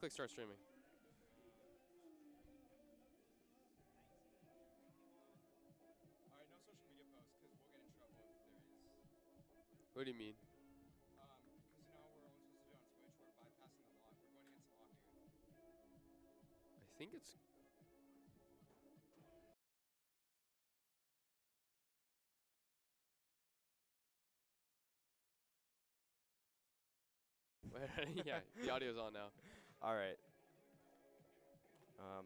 Click start streaming. All right, no social media posts because we'll get in trouble if there is. What do you mean? Because you know we're only supposed to do it on Twitch. We're bypassing the lock. We're going against the lock here. I think it's. Yeah, the audio's on now. All right.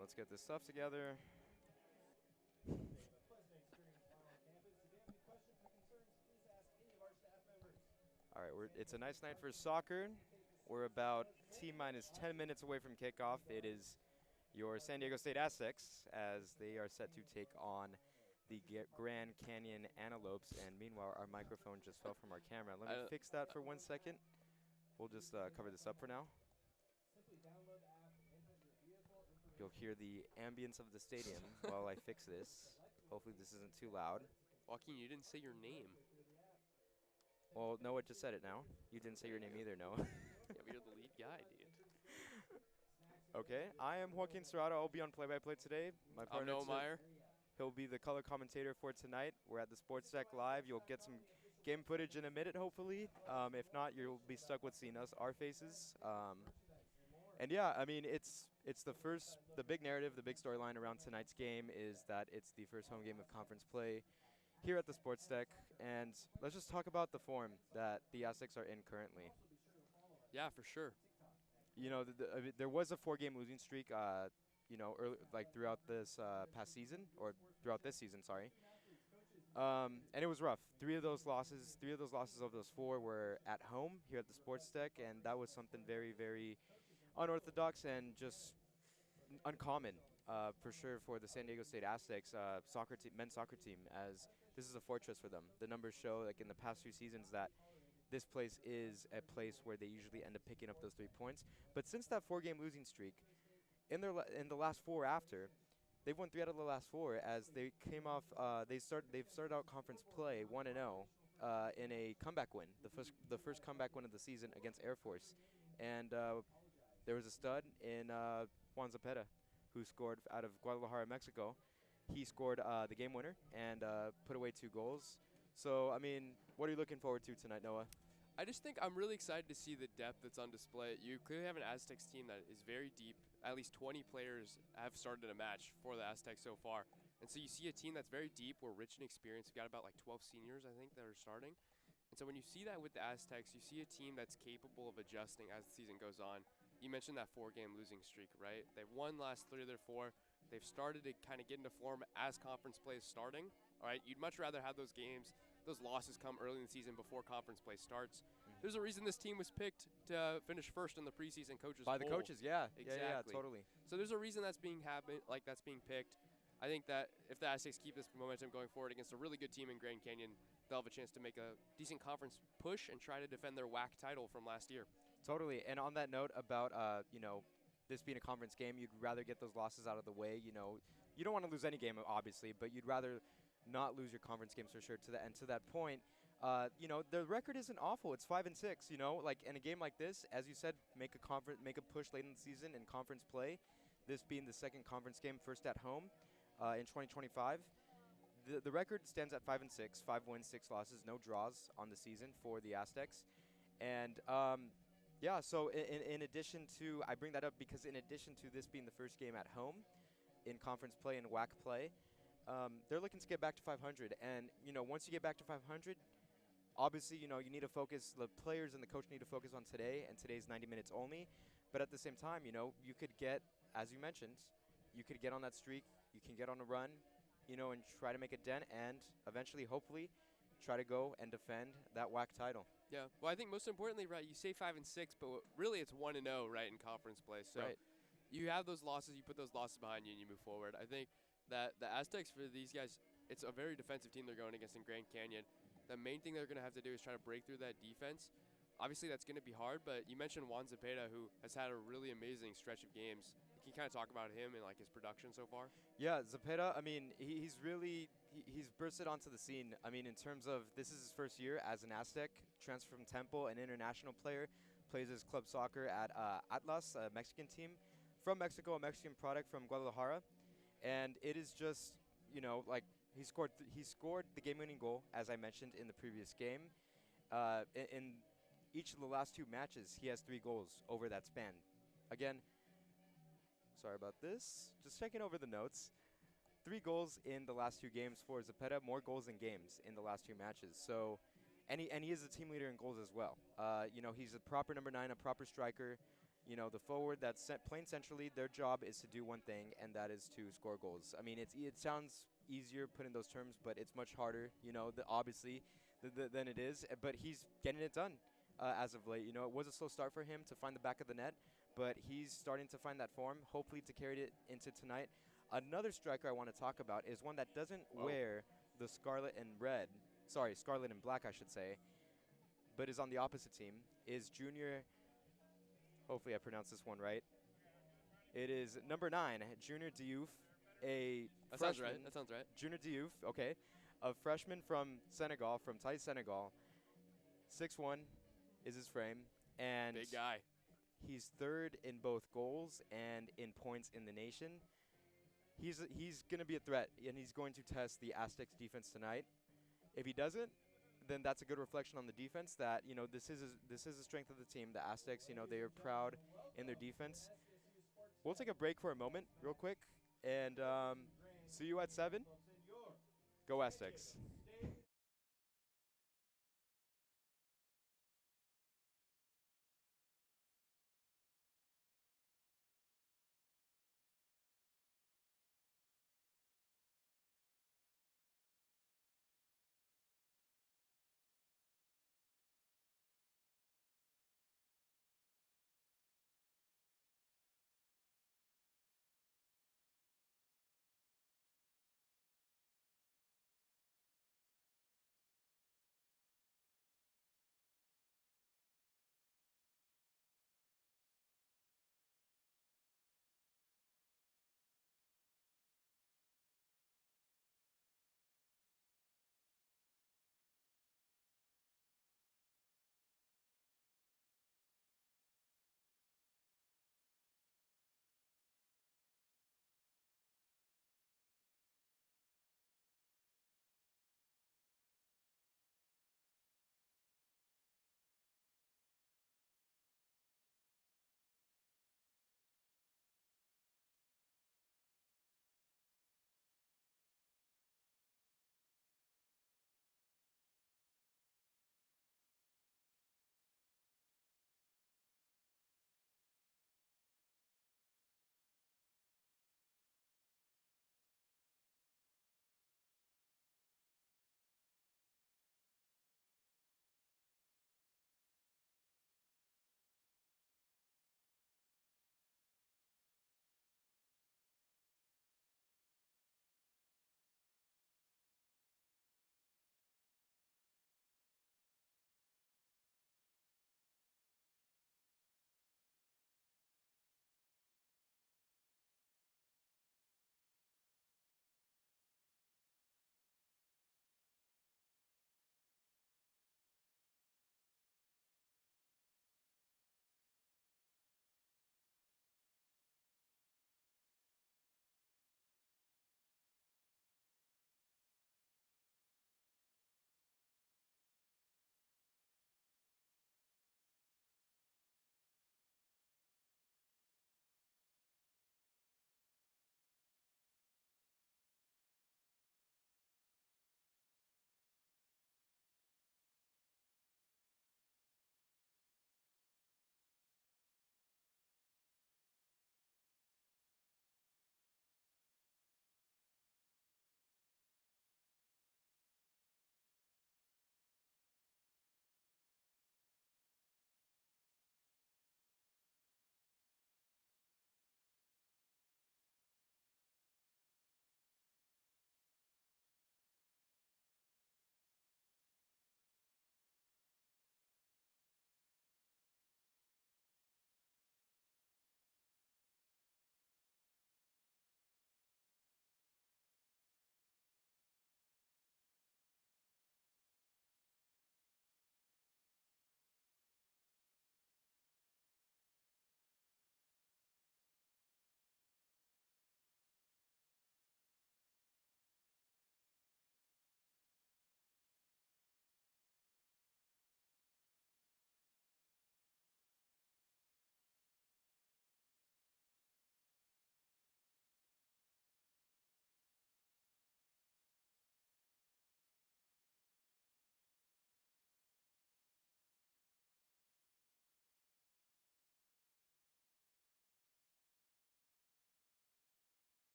Let's get this stuff together. All right, it's a nice night for soccer. We're about T-minus 10 minutes away from kickoff. It is your San Diego State Aztecs as they are set to take on the Grand Canyon Antelopes. And meanwhile, our microphone just fell from our camera. Let me fix that for 1 second. We'll just cover this up for now. You'll hear the ambience of the stadium while I fix this. Hopefully this isn't too loud. Joaquin, you didn't say your name. Well, Noah just said it now. You didn't say your name either, Noah. Yeah, but you're the lead guy, dude. Okay, I am Joaquin Serrato. I'll be on play-by-play today. My I'm partner, Noah Meyer. he'll be the color commentator for tonight. We're at the Sports Deck Live. You'll get some game footage in a minute, hopefully. If not, you'll be stuck with seeing our faces. And yeah, I mean, it's the big narrative, the big storyline around tonight's game is that it's the first home game of conference play here at the Sports Deck. And let's just talk about the form that the Aztecs are in currently. Yeah, for sure. You know, there was a 4-game losing streak, you know, throughout this past season, or throughout this season, sorry. And it was rough. Three of those losses of those 4 were at home here at the Sports Deck, and that was something very, very unorthodox and just uncommon for sure for the San Diego State Aztecs men's soccer team, as this is a fortress for them. The numbers show, like in the past few seasons, that this place is a place where they usually end up picking up those 3 points. But since that 4-game losing streak, in the last 4 after, they've won 3 out of the last 4 as they came off. They've started out conference play 1-0 in a comeback win, the first comeback win of the season against Air Force, and there was a stud in Juan Zepeda, who scored out of Guadalajara, Mexico. He scored the game winner and put away 2 goals. So, I mean, what are you looking forward to tonight, Noah? I just think I'm really excited to see the depth that's on display. You clearly have an Aztecs team that is very deep. At least 20 players have started a match for the Aztecs so far. And so you see a team that's very deep. We're rich in experience. We've got about like 12 seniors, I think, that are starting. And so when you see that with the Aztecs, you see a team that's capable of adjusting as the season goes on. You mentioned that 4-game losing streak, right? They've won the last 3 of their 4. They've started to kind of get into form as conference play is starting. All right, you'd much rather have those games, those losses come early in the season before conference play starts. There's a reason this team was picked to finish first in the preseason coaches By the poll. coaches, yeah. Exactly. Yeah, totally. So there's a reason that's being that's being picked. I think that if the Aztecs keep this momentum going forward against a really good team in Grand Canyon, they'll have a chance to make a decent conference push and try to defend their WAC title from last year. Totally. And on that note about, you know, this being a conference game, you'd rather get those losses out of the way. You know, you don't want to lose any game, obviously, but you'd rather not lose your conference games for sure. To that point, you know, the record isn't awful. It's 5-6. You know, like in a game like this, as you said, make a push late in the season in conference play. This being the second conference game, first at home in 2025. The record stands at 5-6, 5 wins, 6 losses, no draws on the season for the Aztecs, and yeah. So in addition to, I bring that up because in addition to this being the first game at home in conference play and WAC play, they're looking to get back to 500. And you know, once you get back to 500, obviously, you know, you need to focus. The players and the coach need to focus on today, and today's 90 minutes only. But at the same time, you know, you could get, as you mentioned, you could get on that streak. You can get on a run, you know, and try to make a dent, and eventually, hopefully, try to go and defend that WAC title. Yeah. Well, I think most importantly, right, you say 5-6, but really it's 1-0, right, in conference play. So Right. you have those losses, you put those losses behind you, and you move forward. I think that the Aztecs, for these guys, it's a very defensive team they're going against in Grand Canyon. The main thing they're going to have to do is try to break through that defense. Obviously, that's going to be hard, but you mentioned Juan Zepeda, who has had a really amazing stretch of games. Can you kind of talk about him and like his production so far? Yeah, Zepeda, I mean, he's bursted onto the scene. I mean, in terms of, this is his first year as an Aztec, transfer from Temple, an international player, plays his club soccer at Atlas, a Mexican team from Mexico, a Mexican product from Guadalajara, and it is just, like he scored the game-winning goal, as I mentioned in the previous game. In each of the last 2 matches, he has 3 goals over that span. Again, sorry about this. Just checking over the notes. 3 goals in the last 2 games for Zepeda, more goals than games in the last 2 matches. So, and he is a team leader in goals as well. He's a proper number 9, a proper striker. The forward that's playing centrally, their job is to do one thing, and that is to score goals. I mean, it sounds easier put in those terms, but it's much harder, obviously, than it is. But he's getting it done as of late. It was a slow start for him to find the back of the net, but he's starting to find that form, hopefully to carry it into tonight. Another striker I want to talk about is one that doesn't wear the scarlet and black, I should say, but is on the opposite team, is Junior. Hopefully I pronounced this one right. It is number 9, Junior Diouf, a That freshman. sounds right. That sounds right. Junior Diouf, okay, a freshman from Senegal, from Thai Senegal. 6'1" is his frame, and Big guy. he's 3rd in both goals and in points in the nation. He's going to be a threat, and he's going to test the Aztecs defense tonight. If he doesn't, then that's a good reflection on the defense that, this is a strength of the team. The Aztecs, they are proud in their defense. We'll take a break for a moment real quick, and see you at 7. Go Aztecs.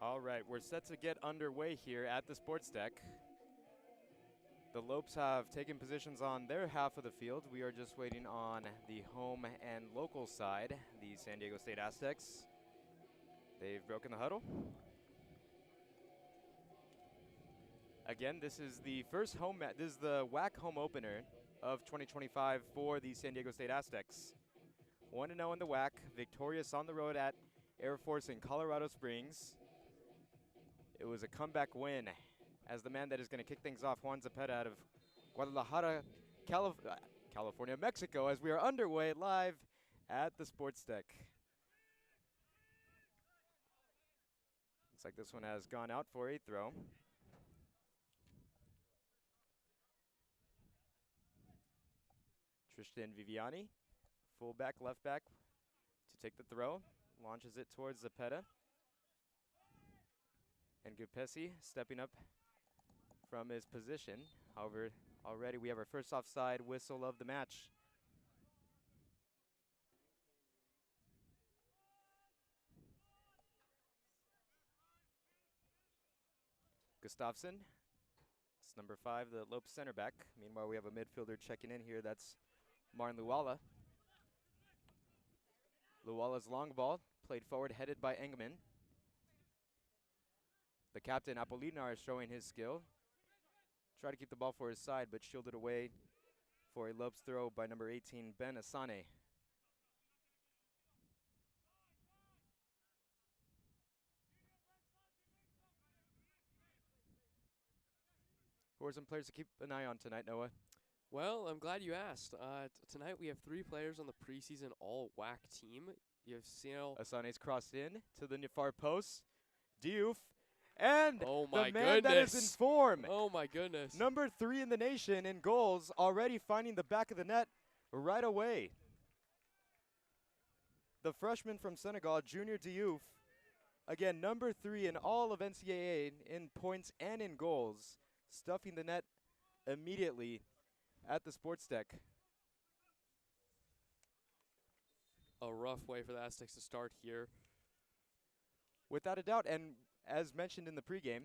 All right, we're set to get underway here at the sports deck. The Lopes have taken positions on their half of the field. We are just waiting on the home and local side, the San Diego State Aztecs. They've broken the huddle. Again, this is the first home match. This is the WAC home opener of 2025 for the San Diego State Aztecs. 1-0 in the WAC, victorious on the road at Air Force in Colorado Springs. It was a comeback win as the man that is going to kick things off, Juan Zepeda, out of Guadalajara, California, Mexico, as we are underway live at the sports deck. Looks like this one has gone out for a throw. Tristan Viviani, fullback, left back, to take the throw. Launches it towards Zepeda. And Gupesi stepping up from his position. However, already we have our first offside whistle of the match. Gustafsson, it's number 5, the Lopes center back. Meanwhile, we have a midfielder checking in here. That's Martin Luala. Luala's long ball, played forward, headed by Engman. The captain, Apolinar, is showing his skill. Try to keep the ball for his side, but shielded away for a Lopes throw by number 18, Ben Asane. Who are some players to keep an eye on tonight, Noah? Well, I'm glad you asked. Tonight we have 3 players on the preseason all-WAC team. You have Sino. Asane's crossed in to the far post. Diouf. And Oh my the man that is in form. Oh my goodness. Number 3 in the nation in goals, already finding the back of the net right away. The freshman from Senegal, Junior Diouf, again, number 3 in all of NCAA in points and in goals, stuffing the net immediately at the sports deck. A rough way for the Aztecs to start here. Without a doubt, and as mentioned in the pregame,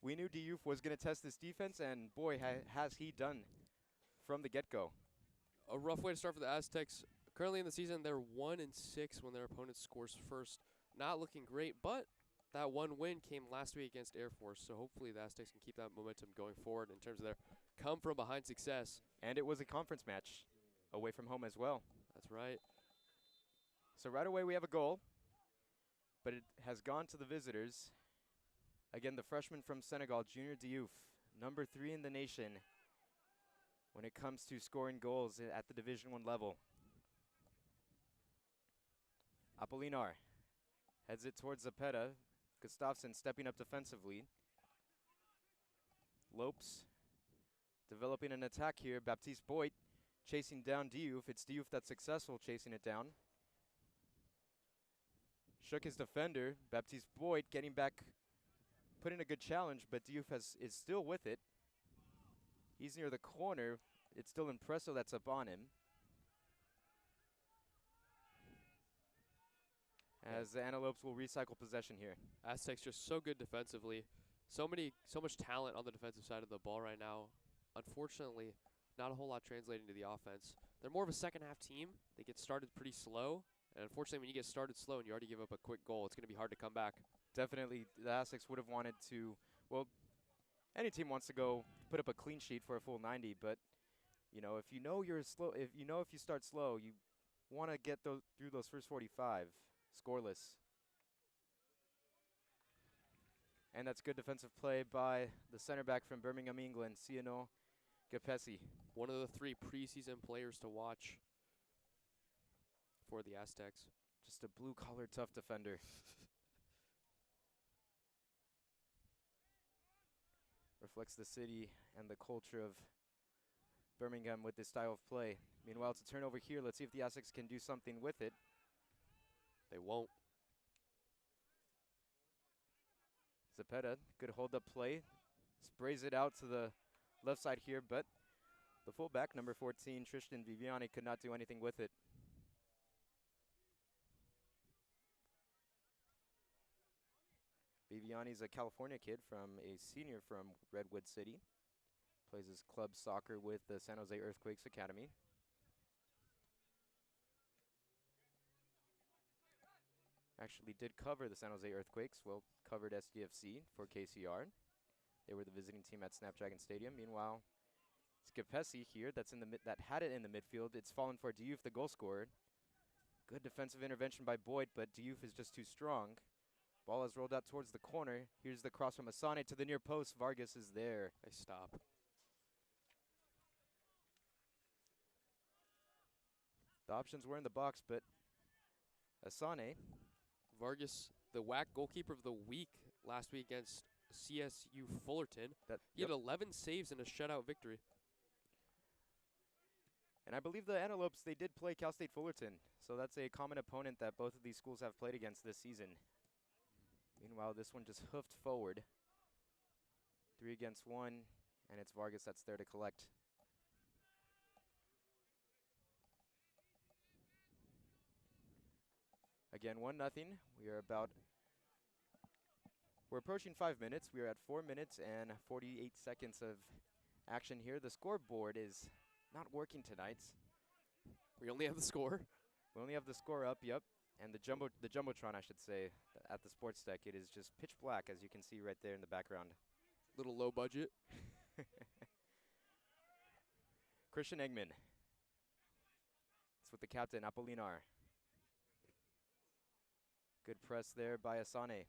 we knew Diouf was going to test this defense, and boy, has he done from the get-go. A rough way to start for the Aztecs. Currently in the season, they're 1-6 when their opponent scores first. Not looking great, but that one win came last week against Air Force, so hopefully the Aztecs can keep that momentum going forward in terms of their come-from-behind success. And it was a conference match away from home as well. That's right. So right away we have a goal, but it has gone to the visitors. Again, the freshman from Senegal, Junior Diouf, number 3 in the nation when it comes to scoring goals at the Division I level. Apolinar heads it towards Zepeda. Gustafsson stepping up defensively. Lopes developing an attack here. Baptiste Boyd chasing down Diouf. It's Diouf that's successful chasing it down. Shook his defender. Baptiste Boyd getting back, putting a good challenge, but Diouf is still with it. He's near the corner. It's still Impresso that's up on him. As the Antelopes will recycle possession here. Aztecs just so good defensively. So much talent on the defensive side of the ball right now. Unfortunately, not a whole lot translating to the offense. They're more of a second half team. They get started pretty slow. And unfortunately, when you get started slow and you already give up a quick goal, it's going to be hard to come back. Definitely, the Aztecs would have wanted to, well, any team wants to go put up a clean sheet for a full 90, but you know, if you start slow, you want to get through those first 45 scoreless. And that's good defensive play by the center back from Birmingham, England, Siano Gupesi. One of the 3 preseason players to watch for the Aztecs. Just a blue-collar tough defender. Reflects the city and the culture of Birmingham with this style of play. Meanwhile, it's a turnover here. Let's see if the Aztecs can do something with it. They won't. Zepeda, good hold-up play. Sprays it out to the left side here, but the fullback, number 14, Tristan Viviani, could not do anything with it. Viviani's a California kid from a senior from Redwood City. Plays his club soccer with the San Jose Earthquakes Academy. Actually did cover the San Jose Earthquakes, well, covered SDFC for KCR. They were the visiting team at Snapdragon Stadium. Meanwhile, Skipesi here, that had it in the midfield. It's fallen for Diouf, the goal scorer. Good defensive intervention by Boyd, but Diouf is just too strong. Ball is rolled out towards the corner. Here's the cross from Asane to the near post. Vargas is there. Nice stop. The options were in the box, but Asane. Vargas, the WAC goalkeeper of the week last week against CSU Fullerton. He had 11 saves in a shutout victory. And I believe the Antelopes, they did play Cal State Fullerton. So that's a common opponent that both of these schools have played against this season. Meanwhile, this one just hoofed forward. 3 against 1, and it's Vargas that's there to collect. Again, 1-0. We're approaching 5 minutes. We are at 4 minutes and 48 seconds of action here. The scoreboard is not working tonight. We only have the score. We only have the score up, yep. And the Jumbotron, I should say, at the sports deck, it is just pitch black, as you can see right there in the background. Little low budget. Christian Eggman. It's with the captain, Apolinar. Good press there by Asane.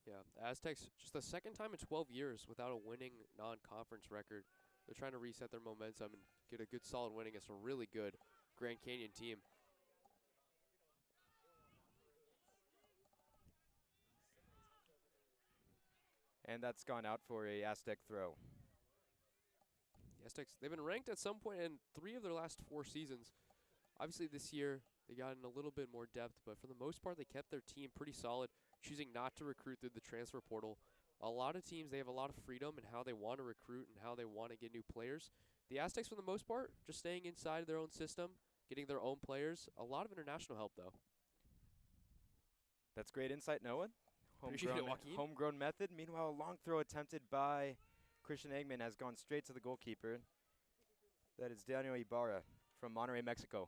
Yeah, Aztecs, just the second time in 12 years without a winning non-conference record. They're trying to reset their momentum and get a good solid win against a really good Grand Canyon team. And that's gone out for a Aztec throw. The Aztecs, they've been ranked at some point in 3 of their last 4 seasons. Obviously this year they got in a little bit more depth, but for the most part they kept their team pretty solid, choosing not to recruit through the transfer portal. A lot of teams, they have a lot of freedom in how they want to recruit and how they want to get new players. The Aztecs, for the most part, just staying inside their own system, getting their own players. A lot of international help, though. That's great insight, Noah. Homegrown method. Meanwhile, a long throw attempted by Christian Eggman has gone straight to the goalkeeper. That is Daniel Ibarra from Monterrey, Mexico.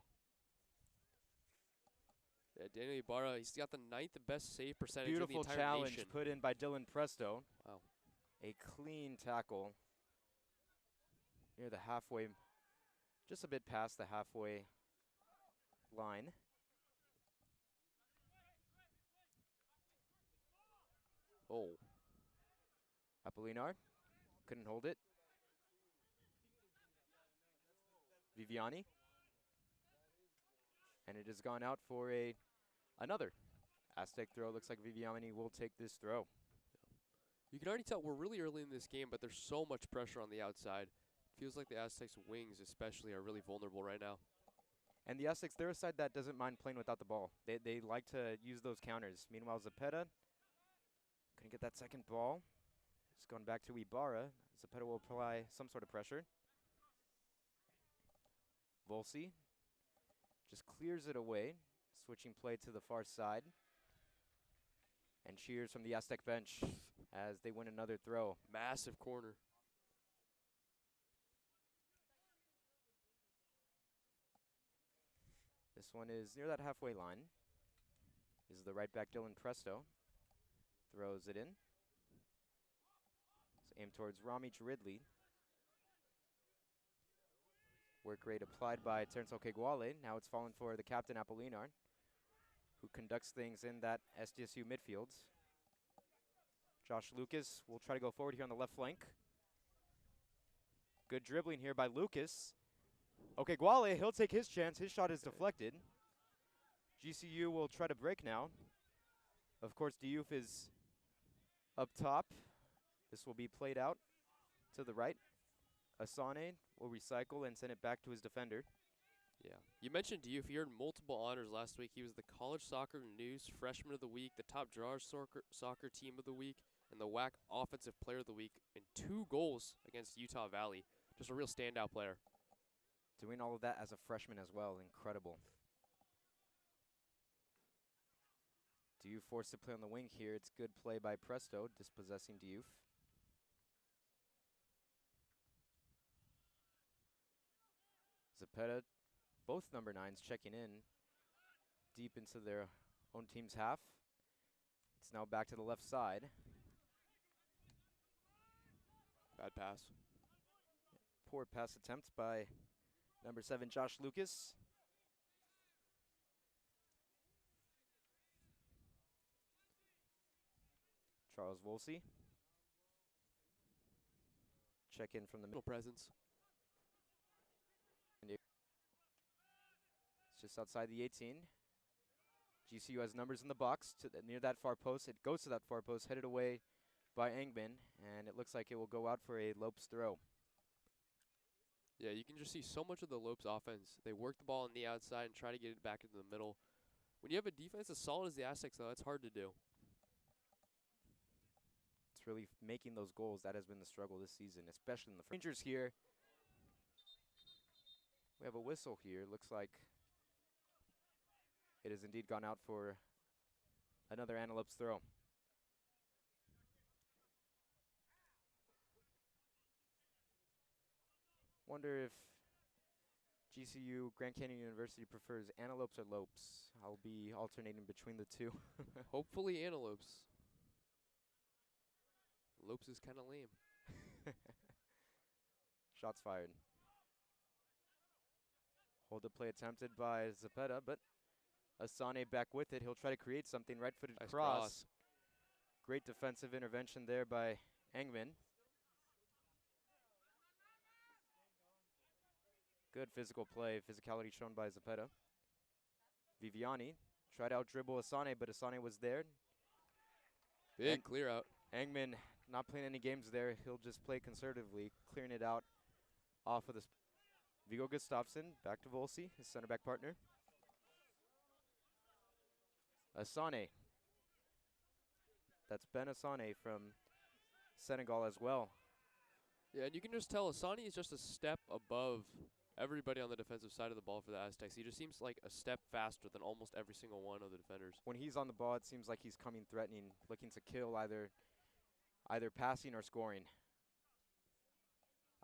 Yeah, Daniel Ibarra, he's got the 9th best save percentage Beautiful in the entire challenge nation. put in by Dylan Presto. Wow. A clean tackle near the halfway, just a bit past the halfway line. Oh. Apolinar couldn't hold it. Viviani. And it has gone out for another Aztec throw. Looks like Viviani will take this throw. You can already tell we're really early in this game, but there's so much pressure on the outside. Feels like the Aztecs' wings especially are really vulnerable right now. And the Aztecs, they're a side that doesn't mind playing without the ball. They like to use those counters. Meanwhile, Zepeda couldn't get that second ball. It's going back to Ibarra. Zepeda will apply some sort of pressure. Volsi just clears it away, switching play to the far side. And cheers from the Aztec bench as they win another throw. Massive corner. This one is near that halfway line. This is the right back, Dylan Presto. Throws it in. It's aimed towards Rami Ridley. Work rate applied by Terence Okegwale. Now it's fallen for the captain, Apolinar, who conducts things in that SDSU midfield. Josh Lucas will try to go forward here on the left flank. Good dribbling here by Lucas. Okegwale, he'll take his chance. His shot is deflected. GCU will try to break now. Of course, Diouf is up top. This will be played out to the right. Asane will recycle and send it back to his defender. Yeah. You mentioned Diouf. He earned multiple honors last week. He was the College Soccer News Freshman of the Week, the top drawer soccer team of the week, and the WAC Offensive Player of the Week, and 2 goals against Utah Valley. Just a real standout player. Doing all of that as a freshman as well. Incredible. Diouf forced to play on the wing here. It's good play by Presto, dispossessing Diouf. Zepeda, both number 9s checking in deep into their own team's half. It's now back to the left side. Bad pass. Poor pass attempt by number 7, Josh Lucas. Charles Volsey. Check in from the middle. Presence. It's just outside the 18. GCU has numbers in the box near that far post. It goes to that far post, headed away by Engman, and it looks like it will go out for a Lopes throw. Yeah, you can just see so much of the Lopes offense. They work the ball on the outside and try to get it back into the middle. When you have a defense as solid as the Aztecs, though, that's hard to do. It's really making those goals. That has been the struggle this season, especially in the Rangers here. We have a whistle here. Looks like it has indeed gone out for another Antelopes throw. Wonder if GCU Grand Canyon University prefers Antelopes or Lopes. I'll be alternating between the two. Hopefully Antelopes. Lopes is kind of lame. Shots fired. Hold the play attempted by Zepeda, but Asane back with it. He'll try to create something. Right-footed Nice cross. Great defensive intervention there by Engman. Good physical play, physicality shown by Zepeda. Viviani tried to out-dribble Asane, but Asane was there. Big clear out. Engman not playing any games there. He'll just play conservatively, clearing it out off of the Viggo Gustafsson. Back to Volsey, his center back partner. Asane. That's Ben Asane from Senegal as well. Yeah, and you can just tell Asani is just a step above everybody on the defensive side of the ball for the Aztecs. He just seems like a step faster than almost every single one of the defenders. When he's on the ball, it seems like he's coming threatening, looking to kill either passing or scoring.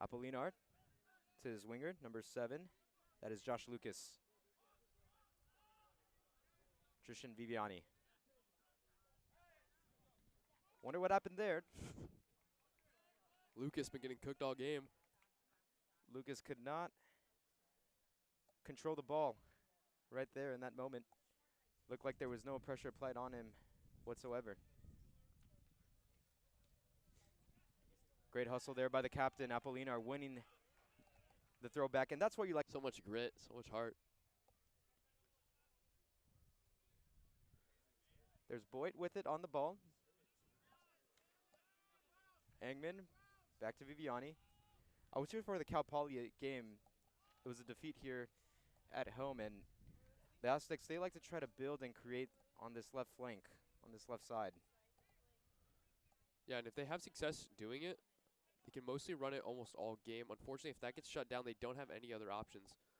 Apolinar to his winger, number 7. That is Josh Lucas. Trishan Viviani. Wonder what happened there. Lucas been getting cooked all game. Lucas could not control the ball right there in that moment. Looked like there was no pressure applied on him whatsoever. Great hustle there by the captain. Apolinar winning the throwback, and that's what you like. So much grit, so much heart. There's Boyd with it on the ball. Engman back to Viviani. I was here for the Cal Poly game. It was a defeat here at home, and the Aztecs, they like to try to build and create on this left flank, on this left side. Yeah, and if they have success doing it, they can mostly run it almost all game. Unfortunately, if that gets shut down, they don't have any other options.